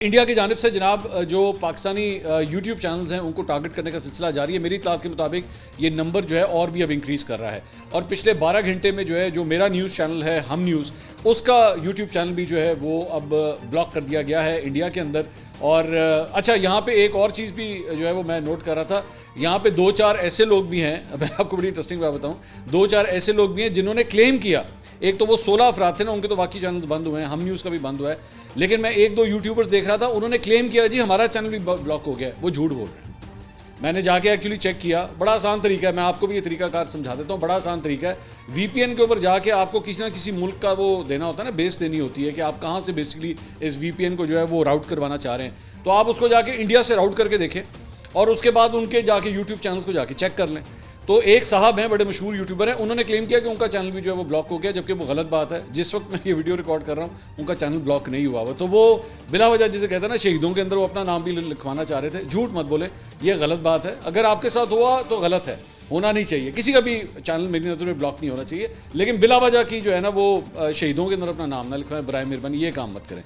India की जानिब से जनाब जो पाकिस्तानी यूट्यूब चैनल्स हैं उनको टारगेट करने का सिलसिला जारी है। मेरी इत्तलात के मुताबिक ये नंबर जो है और भी अब इंक्रीज़ कर रहा है और पिछले 12 घंटे में जो है जो मेरा न्यूज़ चैनल है हम न्यूज़, उसका यूट्यूब चैनल भी जो है वो अब ब्लॉक कर दिया गया है इंडिया के अंदर। और अच्छा, यहाँ पे एक और चीज़ भी जो है वो मैं नोट कर रहा था, यहाँ पे 2-4 ऐसे लोग भी हैं, मैं आपको बड़ी इंटरेस्टिंग बात बताऊँ, 2-4 ऐसे लोग भी हैं जिन्होंने क्लेम किया। एक तो वो 16 अफराद थे ना, उनके तो बाकी चैनल्स बंद हुए हैं, हम न्यूज़ का भी बंद हुआ है, लेकिन मैं 1-2 यूट्यूबर्स देख रहा था, उन्होंने क्लेम किया जी हमारा चैनल भी ब्लॉक हो गया है। वो झूठ बोल रहे हैं। मैंने जाके एक्चुअली चेक किया, बड़ा आसान तरीका है, मैं आपको भी ये तरीकाकार समझा देता हूँ। बड़ा आसान तरीका है, वीपीएन के ऊपर जाके आपको किसी ना किसी मुल्क का वो देना होता है ना, बेस देनी होती है कि आप कहाँ से बेसिकली इस वीपीएन को जो है वो राउट करवाना चाह रहे हैं। तो आप उसको जाके इंडिया से राउट करके देखें और उसके बाद उनके जाके यूट्यूब चैनल को जाके चेक कर लें। तो एक साहब हैं, बड़े मशहूर यूट्यूबर हैं, उन्होंने क्लेम किया कि उनका चैनल भी जो है वो ब्लॉक हो गया, जबकि वो गलत बात है। जिस वक्त मैं ये वीडियो रिकॉर्ड कर रहा हूँ उनका चैनल ब्लॉक नहीं हुआ हुआ। तो वो बिला वजह जिसे कहते हैं ना शहीदों के अंदर वो अपना नाम भी लिखवाना चाह रहे थे। झूठ मत बोले, ये गलत बात है। अगर आपके साथ हुआ तो गलत है, होना नहीं चाहिए। किसी का भी चैनल मेरी नज़र में ब्लॉक नहीं होना चाहिए, लेकिन बिला वजह की जो है ना वो शहीदों के अंदर अपना नाम ना लिखवाएं, बराए मेहरबानी ये काम मत करें।